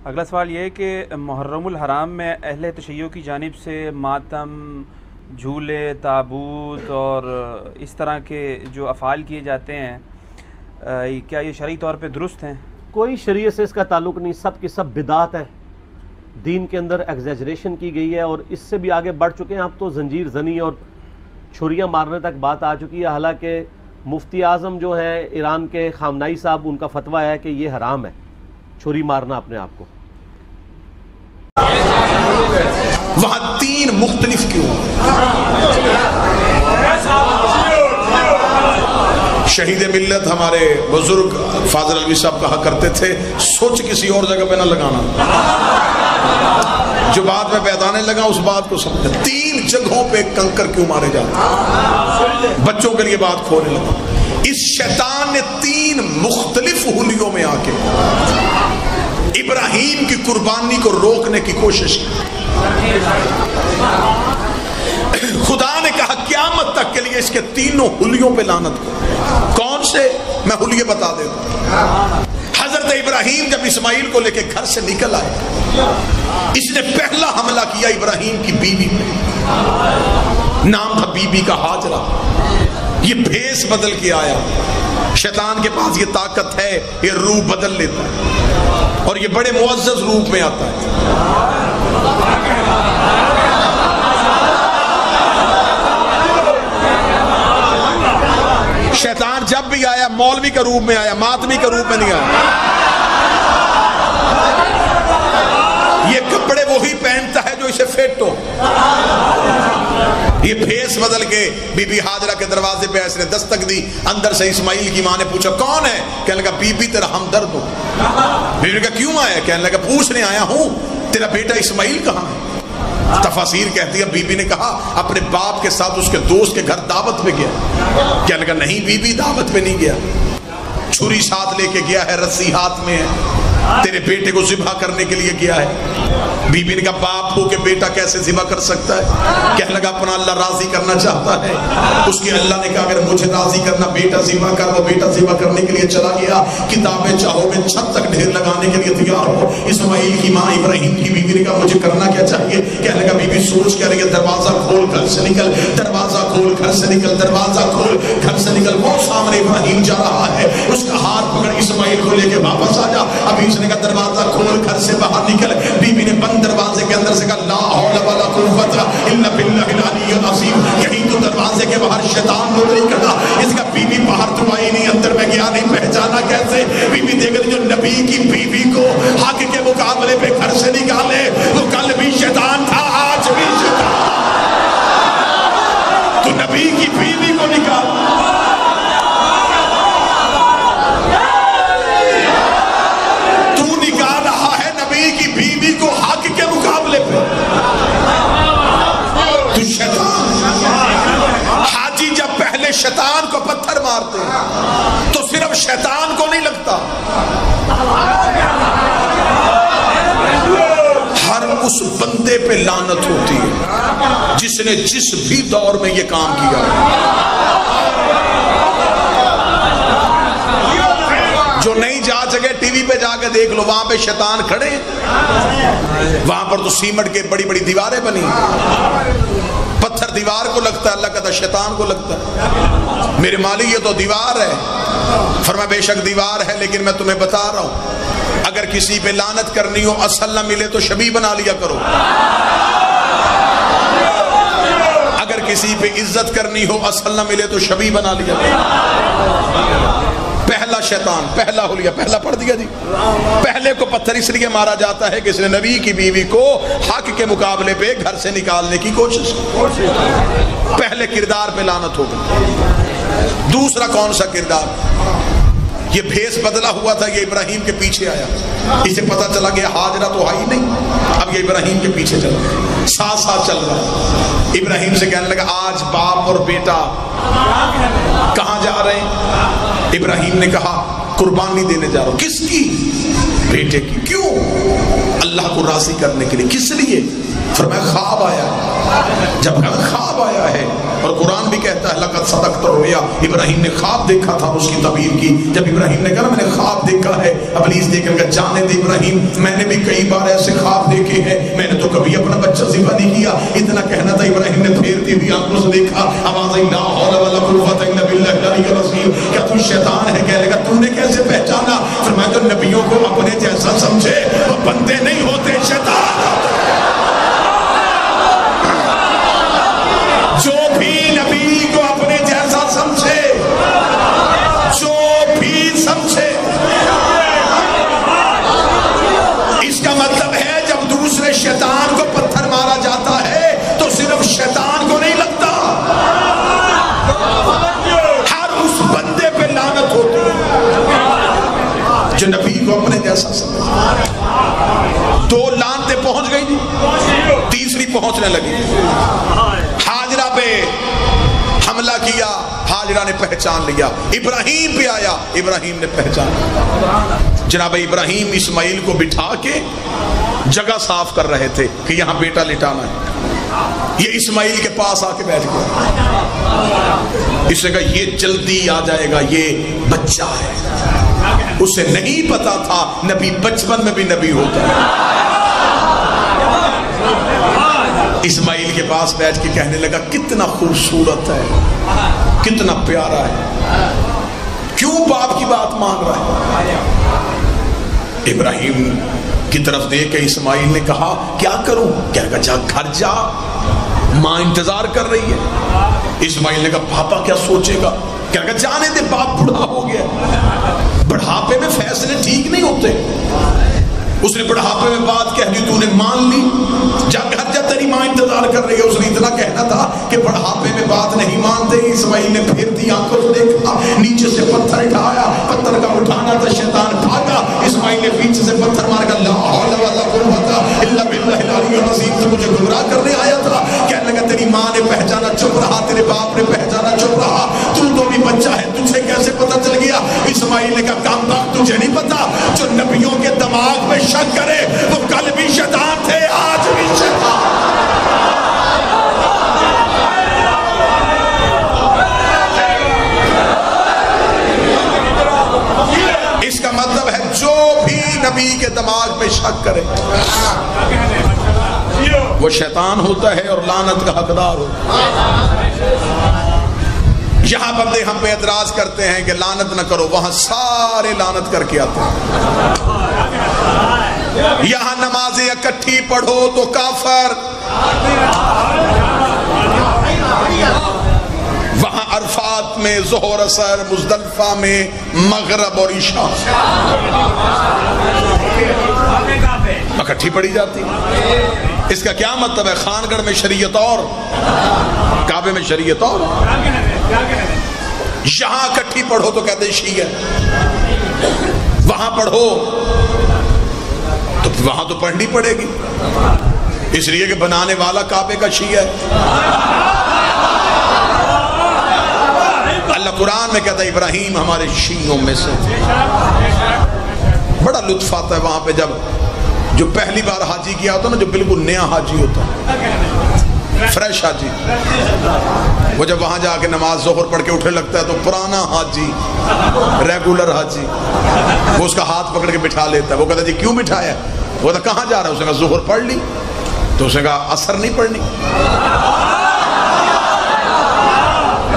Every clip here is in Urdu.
اگلا سوال یہ ہے کہ محرم الحرام میں اہل تشیع کی جانب سے ماتم، جھولے، تابوت اور اس طرح کے جو افعال کیے جاتے ہیں، کیا یہ شرعی طور پہ درست ہیں؟ کوئی شریعت سے اس کا تعلق نہیں، سب کی سب بدعات ہیں، دین کے اندر ایگزیجریشن کی گئی ہے اور اس سے بھی آگے بڑھ چکے ہیں۔ اب تو زنجیر زنی اور چھریاں مارنے تک بات آ چکی ہے، حالانکہ مفتی اعظم جو ہیں ایران کے خامنائی صاحب، ان کا فتویٰ ہے کہ یہ حرام ہے چھری مارنا اپنے آپ کو۔ وہاں تین مختلف کیوں؟ شہید ملت ہمارے بزرگ فاضل الوی صاحب کہا کرتے تھے، سوچ کسی اور جگہ پہ نہ لگانا، جو بات میں پیدانے لگا اس بات کو سمجھا۔ تین جگہوں پہ کنکر کیوں مارے جاتے؟ بچوں کے لیے بات کھولنے لگا۔ اس شیطان نے تین مختلف حلیوں میں آ کے ابراہیم کی قربانی کو روکنے کی کوشش کی۔ خدا نے کہا قیامت تک کے لیے اس کے تینوں حلیوں پہ لعنت کرو۔ کون سے؟ میں حلیے بتا دیتا ہوں۔ حضرت ابراہیم جب اسماعیل کو لے کے گھر سے نکل آئے، اس نے پہلا حملہ کیا ابراہیم کی بیوی پہ، نام تھا بی بی کا ہاجرہ۔ یہ بھیس بدل کے آیا، شیطان کے پاس یہ طاقت ہے، یہ روح بدل لیتا ہے اور یہ بڑے معزز روپ میں آتا ہے۔ شیطان جب بھی آیا مولوی کا روپ میں آیا، ماتمی کا روپ میں نہیں آیا۔ یہ کپڑے وہی پہنتا ہے جو اسے فٹ ہو۔ یہ بھیس بدل کے بی بی ہاجرہ کے دروازے پہ اس نے دستک دی، اندر سے اسماعیل کی ماں نے پوچھا کون ہے؟ کہنے لگا بی بی تیرا ہمدرد ہو۔ بی بی نے کہا کیوں آیا؟ کہنے لگا پوچھنے آیا ہوں تیرا بیٹا اسماعیل کہاں ہے؟ تفاسیر کہتی ہے بی بی نے کہا اپنے باپ کے ساتھ اس کے دوست کے گھر دعوت پہ گیا۔ کہنے لگا نہیں بی بی دعوت پہ نہیں گیا، چھری ساتھ لے کے گیا ہے، رسی ہاتھ میں ہے، تیرے بیٹے کو ذبح کرنے کے لیے گیا ہے۔ بی بی نے کہا باپ ہو کہ بیٹا کیسے ذبح کر سکتا ہے؟ کہنے لگا اپنا اللہ راضی کرنا چاہتا ہے۔ اس کے اللہ نے کہا اگر مجھے راضی کرنا بیٹا ذبح کر۔ وہ بیٹا ذبح کرنے کے لیے چلا گیا، کتابیں چاہو میں چھت تک ڈھیر لگانے کے لیے تیار ہو۔ اسماعیل کی ماں ابراہیم کی بیوی نے کہا مجھے کرنا کیا چاہیے؟ کہنے لگا بی بی سوچ کہہ رہی ہے دروازہ کھول گھر سے نکل، دروازہ کھول گھر سے نکل، دروازہ کھول گھر سے نکل۔ وہ سامنے ابراہیم جا رہا ہے، اس کا ہاتھ پکڑ اسماعیل کو لے کے واپس آ جا۔ ابھی اس نے کہا دروازہ کھول گھر سے باہر نکل۔ بی بی نے بند دروازے کے اندر سے کہا لا حول ولا قوت الا باللہ العلی العظیم، کہیں تو دروازے کے باہر شیطان کو نہیں کرنا۔ اس کا بی بی باہر تو آئی نہیں، اندر میں گیا نہیں، پہچانا کیسے؟ بی بی دیکھ رہی جو نبی کی بیوی کو حق کے مقابلے پہ گھر سے نکالے، وہ کل بھی شیطان تھا آج بھی شیطان۔ تو نبی کی بیوی کو نکال، شیطان کو پتھر مارتے ہیں تو صرف شیطان کو نہیں لگتا، ہر اس بندے پہ لعنت ہوتی ہے جس نے جس بھی دور میں یہ کام کیا۔ جو نہیں جا سکے ٹی وی پہ جا کے دیکھ لو، وہاں پہ شیطان کھڑے، وہاں پر تو سیمنٹ کے بڑی بڑی دیواریں بنی، پتھر دیوار کو لگتا ہے، اللہ کہتا شیطان کو لگتا ہے۔ میرے مالی یہ تو دیوار ہے، فرمایا بے شک دیوار ہے لیکن میں تمہیں بتا رہا ہوں اگر کسی پہ لعنت کرنی ہو اصل نہ ملے تو شبیہ بنا لیا کرو، اگر کسی پہ عزت کرنی ہو اصل نہ ملے تو شبیہ بنا لیا کرو۔ پہلا شیطان، پہلا حلیہ، پہلا پڑھ دیا جی۔ پہلے کو پتھر اس لیے مارا جاتا ہے کہ اس نے نبی کی بیوی کو حق کے مقابلے پہ گھر سے نکالنے کی کوشش، پہلے کردار پہ لعنت ہوگی۔ دوسرا کون سا کردار؟ یہ بھیس بدلا ہوا تھا، یہ ابراہیم کے پیچھے آیا، اسے پتا چلا کہ ہاجرہ تو آئی نہیں، اب یہ ابراہیم کے پیچھے چل رہا، ساتھ ساتھ چل رہا۔ ابراہیم سے کہنے لگا آج باپ اور بیٹا کہاں جا رہے ہیں؟ ابراہیم نے کہا قربانی دینے جا رہا ہوں۔ کس کی؟ بیٹے کی۔ کیوں؟ اللہ کو راضی کرنے کے لیے. کس لیے؟ فرمایا خواب آیا ہے. جب خواب آیا ہے, اور قرآن بھی کہتا ہے لقد صدقت الرؤیا, ابراہیم نے خواب دیکھا تھا, اس کی تعبیر کی. جب ابراہیم نے کہا میں نے خواب دیکھا ہے, ابلیس دیکھ کر جانے دے ابراہیم, میں نے بھی کئی بار ایسے خواب دیکھے ہیں, میں نے تو کبھی اپنا بچہ ذبح نہیں کیا. اتنا کہنا تھا, ابراہیم نے پھیرتی ہوئی آنکھوں سے دیکھا, آواز آئی لا حول ولا قوت الا باللہ العلی العظیم. کیا تو شیطان ہے؟ کہنے لگا تو نے کیسے پہچانا؟ فرمایا تو نبیوں کو اپنے جیسا سمجھے, وہ بندے نہیں ہوتے, شیطان ہوتے. جو بھی نبی کو اپنے جیسا سمجھے, جو بھی سمجھے, اس کا مطلب ہے جب دوسرے شیطان کو پتھر مارا جاتا ہے تو صرف شیطان کو نہیں لگتا, ہر اس بندے پہ لعنت ہوتی ہے جو نبی کو اپنے جیسا سمجھے. 2 لعنتیں پہنچ گئی, تیسری پہنچنے لگی. ہاجرہ پہ حملہ کیا, ہاجرہ نے پہچان لیا. ابراہیم پہ آیا, ابراہیم نے پہچان لیا. جناب ابراہیم اسماعیل کو بٹھا کے جگہ صاف کر رہے تھے کہ یہاں بیٹا لٹانا ہے. یہ اسماعیل کے پاس آ کے بیٹھ گیا. اس نے کہا یہ جلدی آ جائے گا, یہ بچہ ہے. اسے نہیں پتا تھا نبی بچپن میں بھی نبی ہوتا ہے. اسماعیل کے پاس بیٹھ کے کہنے لگا کتنا خوبصورت ہے, کتنا پیارا ہے, کیوں باپ کی بات مان رہا ہے؟ ابراہیم کی طرف دیکھ کے اسماعیل نے کہا کیا کروں؟ کہنے لگا جا گھر جا, ماں انتظار کر رہی ہے. اسماعیل نے کہا پاپا کیا سوچے گا؟ کہنے لگا جانے دے, باپ بڑھا ہو گیا. بڑھاپے میں فیصلے ٹھیک نہیں ہوتے. اس نے بڑھاپے میں بات کہہ دی, تو نے مان لی, جا گھر جا, تیری ماں انتظار کر رہی ہے. اس نے اتنا کہنا تھا کہ بڑھاپے میں بات نہیں مانتے. اسماعیل نے پھر دی آنکھوں سے دیکھا, نیچے سے پتھر اٹھایا, پتھر کا اٹھانا تھا, شیطان بھاگا. اسماعیل نے پیچھے سے پتھر مار کر لا حول ولا قوت الا باللہ العلی العظیم, تو مجھے گمراہ کرنے آیا تھا. کہنے لگا تیری ماں نے پہچانا, چپ رہا, تیرے باپ نے پہچانا, چپ رہا, تو بھی بچہ ہے, تجھے کیسے پتہ چل گیا؟ اسماعیل نے کہا کام بخت تجھے نہیں پتا, جو نبیوں کے دماغ میں شک کرے وہ کل بھی شیطان تھے, آج بھی شیطان. اس کا مطلب ہے جو بھی نبی کے دماغ میں شک کرے وہ شیطان ہوتا ہے اور لعنت کا حقدار ہوتا ہے. یہاں بندے ہم پہ اعتراض کرتے ہیں کہ لعنت نہ کرو, وہاں سارے لعنت کر کے آتے ہیں. یہاں نمازیں اکٹھی پڑھو تو کافر, وہاں عرفات میں ظہر اثر, مزدلفہ میں مغرب اور عشاء اکٹھی پڑھی جاتی. اس کا کیا مطلب ہے؟ خانگڑھ میں شریعت اور کعبے میں شریعت اور. یہاں اکٹھی پڑھو تو کہتے ہیں شیعہ, وہاں پڑھو تو وہاں تو پڑھنی پڑے گی, اس لیے کہ بنانے والا کعبے کا شیعہ ہے. اللہ قرآن میں کہتا ہے ابراہیم ہمارے شیعوں میں سے. بڑا لطف آتا ہے وہاں پہ جب جو پہلی بار حاجی کیا ہوتا ہے نا, جو بالکل نیا حاجی ہوتا ہے, فریش حاجی, وہ جب وہاں جا کے نماز ظہر پڑھ کے اٹھنے لگتا ہے تو پرانا حاجی, ریگولر حاجی, وہ اس کا ہاتھ پکڑ کے بٹھا لیتا ہے. وہ کہتا ہے جی کیوں بٹھایا؟ وہ کہتا کہاں جا رہا ہے؟ اس نے کہا ظہر پڑھ لی. تو اس نے کہا اثر نہیں پڑھنی.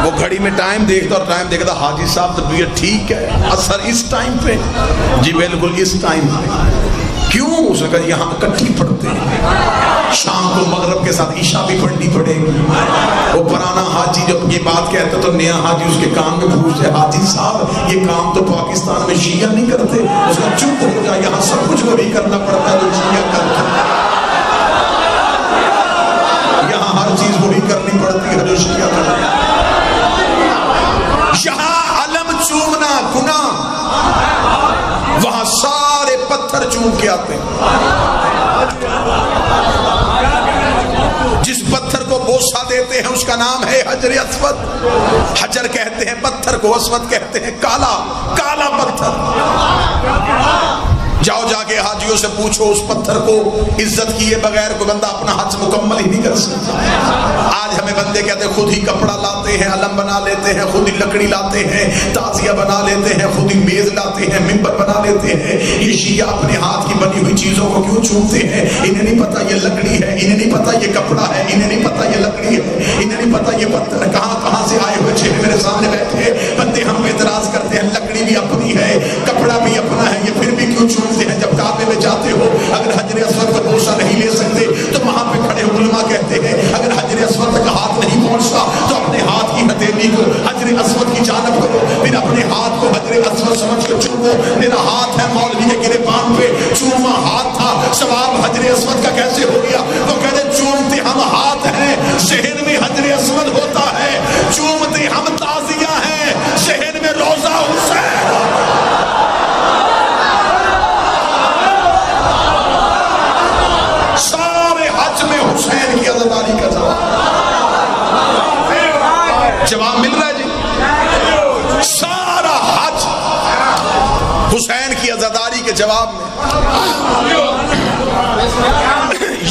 وہ گھڑی میں ٹائم دیکھتا اور ٹائم دیکھتا, حاجی صاحب طبیعت ٹھیک ہے, اثر اس ٹائم پہ؟ جی بالکل اس ٹائم پہ. کیوں؟ اس نے کہا یہاں اکٹھی پڑھتے ہیں, شام کو مغرب کے ساتھ عشاء بھی پڑھنی پڑے گی. وہ پرانا حاجی جب یہ بات کہتا تو نیا حاجی اس کے کام میں پوچھتے, حاجی صاحب یہ کام تو پاکستان میں شیعہ نہیں کرتے. اس کا چپ ہو جا, یہاں سب کچھ وہی کرنا پڑتا ہے جو شیعہ کرتے ہیں, یہاں ہر چیز وہی کرنی پڑتی ہے جو شیعہ کرتے ہیں. یہاں علم چومنا گناہ, وہاں سارے پتھر چوم کے آتے ہیں. جس پتھر کو بوسہ دیتے ہیں اس کا نام ہے حجر اسود. حجر کہتے ہیں پتھر کو, اسود کہتے ہیں کالا, کالا پتھر. جاؤ جا کے حاجیوں سے پوچھو اس پتھر کو عزت کیے بغیر کوئی بندہ اپنا حج مکمل ہی نہیں کر سکتا. آج ہمیں بندے کہتے ہیں خود ہی کپڑا لاتے ہیں, علم بنا لیتے ہیں, خود ہی لکڑی لاتے ہیں, تعزیہ بنا لیتے ہیں, خود ہی میز لاتے ہیں, ممبر بنا لیتے ہیں. یہ شیعہ اپنے ہاتھ کی بنی ہوئی چیزوں کو کیوں چھوتے ہیں؟ انہیں نہیں پتا یہ لکڑی ہے, انہیں نہیں پتا یہ کپڑا ہے, انہیں نہیں پتا یہ لکڑی ہے, انہیں نہیں پتا یہ پتھر کہاں سے آئے ہوئے چہرے میرے سامنے بیٹھے بندے ہم اعتراض کرتے ہیں لکڑی بھی اپنی ہے, کپڑا بھی اپنا ہے, یہ پھر بھی کیوں چھوٹتے ہیں؟ جب کعبے میں جاتے ہو اگر حجر اسود پر بوسہ نہیں لے سکتے تو وہاں پہ کھڑے علماء کہتے ہیں اگر حجر اسود تک ہاتھ نہیں پہنچتا تو اپنے ہاتھ کی ہتھیلی کو حجر اسود کی جانب کرو, پھر اپنے ہاتھ کو حجر اسود سمجھ کے چومو. میرا ہاتھ ہے مولوی کے گریبان پہ, چوما ہاتھ تھا, ثواب حجر اسود کا کیسے ہو گیا؟ وہ کہتے چومتے ہم ہاتھ ہیں, ذہن میں حجر اسود ہوتا ہے, چومتے ہم تعزیہ ہیں, ذہن میں روضہ حسین. سارے حج میں حسین کی عزاداری کا جواب مل رہا ہے جی. سارا حج حسین کی عزاداری کے جواب میں.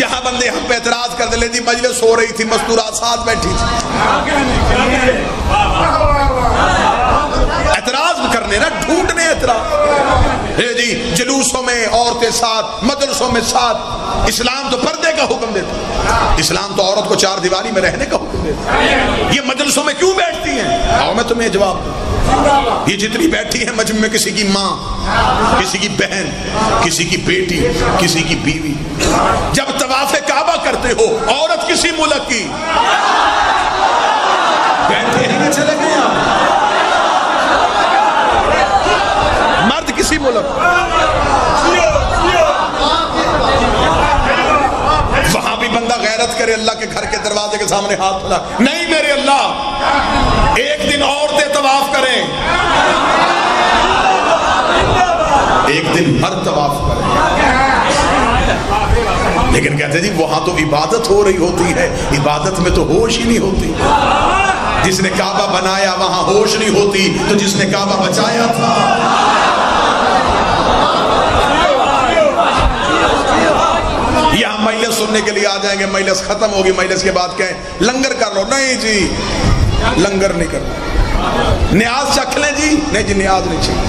یہاں بندے ہم پہ اعتراض کر دے تھی, مجلس ہو رہی تھی, مستورات ساتھ بیٹھی تھی, اعتراض کرنے نا, ڈھونڈنے اعتراض. جی جلوسوں میں عورتیں ساتھ, مدرسوں میں ساتھ. اسلام تو پردے کا حکم دیتا, اسلام تو عورت کو چار دیواری میں رہنے کا حکم دیتا. یہ مدرسوں میں کیوں بیٹھتی ہیں؟ آؤ میں تمہیں جواب دوں. یہ جتنی بیٹھی ہیں مجمع میں کسی کی ماں, کسی کی بہن, کسی کی بیٹی, کسی کی بیوی. جب طواف کعبہ کرتے ہو عورت کسی ملک کی, بیٹھے ہیں نا, چلے گئے مرد کسی ملک, وہاں بھی بندہ غیرت کرے اللہ کے گھر کے دروازے کے سامنے ہاتھ پھیلا, نہیں میرے اللہ ایک دن عورتیں طواف کریں, ایک دن مرد طواف کریں. لیکن کہتے جی وہاں تو عبادت ہو رہی ہوتی ہے, عبادت میں تو ہوش ہی نہیں ہوتی. جس نے کعبہ بنایا وہاں ہوش نہیں ہوتی, تو جس نے کعبہ بچایا تھا. یہاں مجلس سننے کے لیے آ جائیں گے, مجلس ختم ہوگی, مجلس کے بعد کہیں لنگر کر لو. نہیں جی لنگر نہیں کرنا. نیاز چکھ لیں جی, نہیں جی نیاز نہیں چاہیے.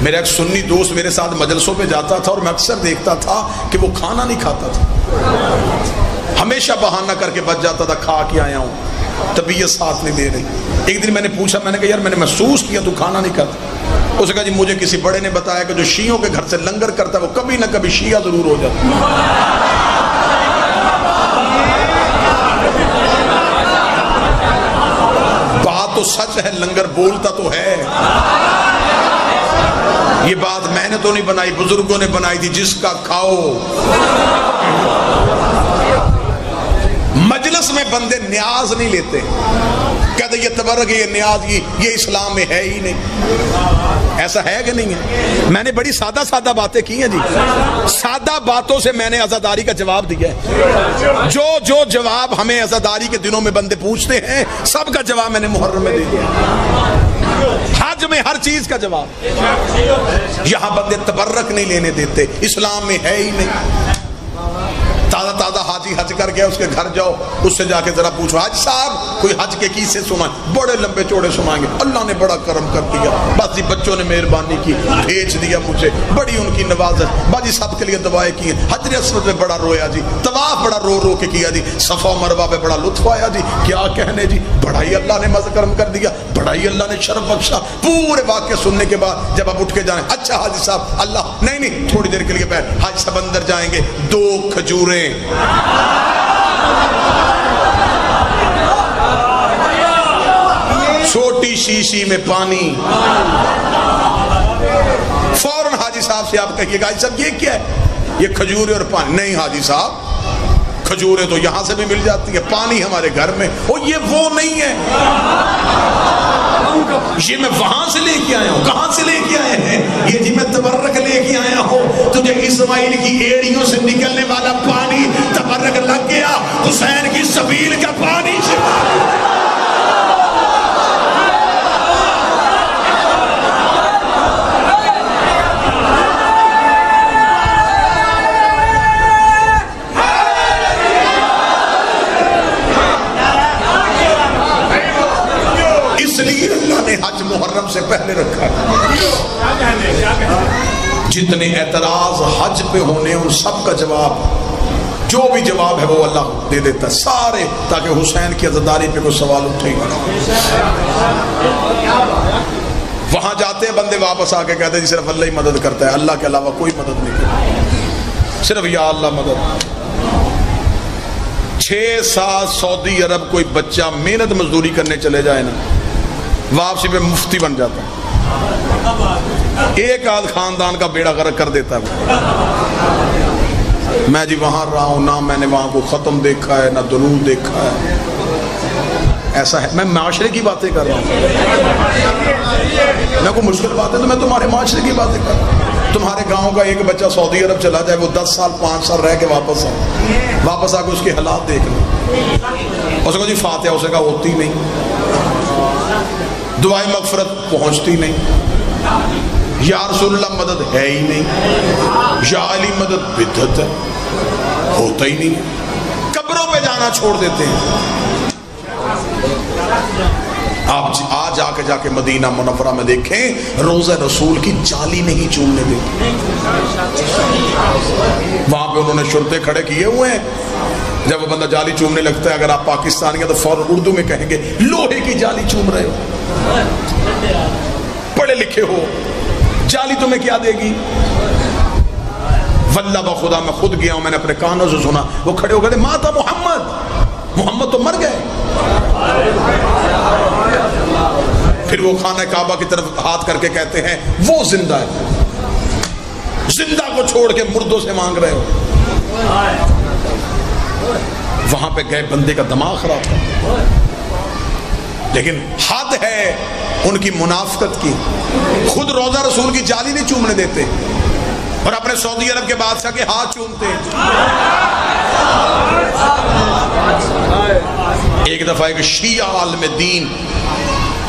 میرا ایک سنی دوست میرے ساتھ مجلسوں پہ جاتا تھا اور میں اکثر دیکھتا تھا کہ وہ کھانا نہیں کھاتا تھا, ہمیشہ بہانہ کر کے بچ جاتا تھا کھا کے آیا ہوں, طبیعت ساتھ نہیں دے رہی. ایک دن میں نے پوچھا, میں نے کہا یار میں نے محسوس کیا تو کھانا نہیں کھاتا. اس نے کہا جی مجھے کسی بڑے نے بتایا کہ جو شیعوں کے گھر سے لنگر کرتا ہے وہ کبھی نہ کبھی شیعہ ضرور ہو جاتا ہے. بات تو سچ ہے, لنگر بولتا تو ہے. یہ بات میں نے تو نہیں بنائی, بزرگوں نے بنائی تھی. جس کا کھاؤ. مجلس میں بندے نیاز نہیں لیتے, کہتے یہ تبرک, یہ نیاز, یہ اسلام میں ہے ہی نہیں. ایسا ہے کہ نہیں ہے؟ میں نے بڑی سادہ باتیں کی ہیں جی, سادہ باتوں سے میں نے عزاداری کا جواب دیا ہے. جو جواب ہمیں عزاداری کے دنوں میں بندے پوچھتے ہیں سب کا جواب میں نے محرم میں دے دیا. حج میں ہر چیز کا جواب. یہاں بندے تبرک نہیں لینے دیتے, اسلام میں ہے ہی نہیں. تازہ حاجی حج کر گیا, اس کے گھر جاؤ, اس سے جا کے ذرا پوچھو حاج صاحب کوئی حج کے قصے سنائیں, بڑے لمبے چوڑے سنائیں گے. اللہ نے بڑا کرم کر دیا, بس بچوں نے مہربانی کی, بھیج دیا مجھے, بڑی ان کی نوازش. باجی سب کے لیے دعائیں کی ہیں. حجر اسود میں بڑا رویا جی, طواف بڑا رو کے کیا جی, صفا و مروہ پہ بڑا لطف آیا جی. کیا کہنے جی, بڑا ہی اللہ نے مزہ کرم کر دیا, بڑا ہی اللہ نے شرف بخشا. پورے واقعے سننے کے بعد جب آپ اٹھ کے جائیں, اچھا حاجی صاحب اللہ نہیں تھوڑی دیر کے لیے بیٹھ, حاج صاحب اندر جائیں گے, 2 کھجوریں چھوٹی شیشی میں پانی. فوراً حاجی صاحب سے آپ کہیے گا حاجی صاحب یہ کیا ہے؟ یہ کھجوریں اور پانی. نہیں حاجی صاحب کھجوریں تو یہاں سے بھی مل جاتی ہیں, پانی ہمارے گھر میں. یہ وہ نہیں ہے, یہ میں وہاں سے لے کے آیا ہوں. کہاں سے لے کے آئے ہیں؟ یہ جی میں تبرک لے کے آیا ہوں. تجھے اسماعیل کی ایڑیوں سے نکلنے والا پانی تبرک لگ گیا, حسین کی سبیل کا پانی سے. پہلے رکھا ہے. جتنے اعتراض حج پہ ہونے ان سب کا جواب جو بھی جواب ہے وہ اللہ دے دیتا ہے سارے, تاکہ حسین کی عزاداری پہ کوئی سوال اٹھے ہی نہ. وہاں جاتے ہیں بندے, واپس آ کے کہتے ہیں صرف اللہ ہی مدد کرتا ہے, اللہ کے علاوہ کوئی مدد نہیں کرتا, صرف یا اللہ مدد. 6 سال سعودی عرب کوئی بچہ محنت مزدوری کرنے چلے جائے نا, واپسی پہ مفتی بن جاتا ہے, ایک آدھ خاندان کا بیڑا غرق کر دیتا ہے. میں جی وہاں رہا ہوں, نہ میں نے وہاں کو ختم دیکھا ہے نہ درود دیکھا ہے, ایسا ہے. میں معاشرے کی باتیں کر رہا ہوں, میں کوئی مشکل بات ہے تو میں تمہارے معاشرے کی باتیں کر رہا ہوں. تمہارے گاؤں کا ایک بچہ سعودی عرب چلا جائے, وہ 10 سال 5 سال رہ کے واپس آ کے اس کے حالات دیکھ لیں. اس کو جی فاتحہ اسے کہا ہوتی نہیں, دعائیں مغفرت پہنچتی نہیں, یا رسول اللہ مدد ہے ہی نہیں, یا علی مدد بدعت ہے, ہوتا ہی نہیں, قبروں پہ جانا چھوڑ دیتے ہیں. آپ آج جا کے مدینہ منورہ میں دیکھیں, روضہ رسول کی جالی نہیں چومنے دیتے. وہاں پہ انہوں نے شرطے کھڑے کیے ہوئے ہیں, جب وہ بندہ جالی چومنے لگتا ہے, اگر آپ پاکستانی ہیں تو فوراً اردو میں کہیں گے لوہے کی جالی چوم رہے ہو, پڑھے لکھے ہو, جالی تمہیں کیا دے گی. واللہ بخدا میں خود گیا ہوں, میں نے اپنے کانوں سے سنا, وہ کھڑے ہو گئے ماتا محمد تو مر گئے. پھر وہ خانہ کعبہ کی طرف ہاتھ کر کے کہتے ہیں وہ زندہ ہے, زندہ کو چھوڑ کے مردوں سے مانگ رہے ہو. وہاں پہ گئے, بندے کا دماغ خراب تھا, لیکن حد ہے ان کی منافقت کی. خود روضہ رسول کی جالی نہیں چومنے دیتے اور اپنے سعودی عرب کے بادشاہ کے ہاتھ چومتے. ایک دفعہ ایک شیعہ عالم دین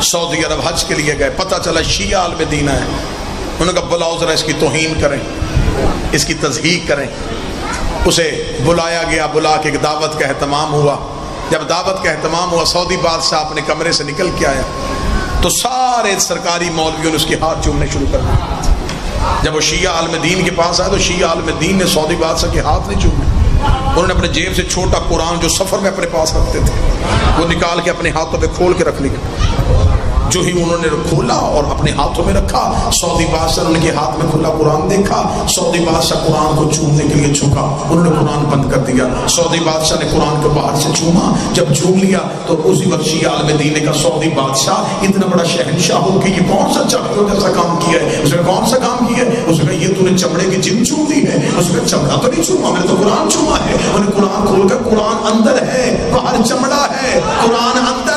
سعودی عرب حج کے لیے گئے, پتہ چلا شیعہ عالم دین ہے. انہوں نے کہا بلاؤ ذرا اس کی توہین کریں, اس کی تضحیق کریں. اسے بلایا گیا, بلا کے ایک دعوت کا اہتمام ہوا. جب دعوت کا اہتمام ہوا, سعودی بادشاہ اپنے کمرے سے نکل کے آیا تو سارے سرکاری مولویوں نے اس کے ہاتھ چومنے شروع کر دیے. جب وہ شیعہ عالم دین کے پاس آیا تو شیعہ عالم دین نے سعودی بادشاہ کے ہاتھ نہیں چومے. انہوں نے اپنے جیب سے چھوٹا قرآن جو سفر میں اپنے پاس رکھتے تھے وہ نکال کے اپنے ہاتھوں پہ کھول کے رکھ لیا. جو ہی انہوں نے کھولا اور اپنے ہاتھوں میں رکھا, سعودی بادشاہ نے ان کے ہاتھ میں کھلا قرآن دیکھا. سعودی بادشاہ قرآن کو چومنے کے لیے جھکا, انہوں نے قرآن بند کر دیا. سعودی بادشاہ نے قرآن کو باہر سے چوما, جب چوم لیا تو اسی وقت شیعہ عالم دین کا سعودی بادشاہ اتنا بڑا شہنشاہ ہو کہ یہ کون سا چمڑوں جیسا کام کیا ہے. اس نے کون سا کام کیا ہے؟ اس نے کہا یہ تو نے چمڑے کی جن چوم دی ہے. اس نے چمڑا تو نہیں چوما, میں نے تو قرآن چوما ہے. انہوں نے قرآن کھول کر, قرآن اندر ہے باہر چمڑا ہے, قرآن اندر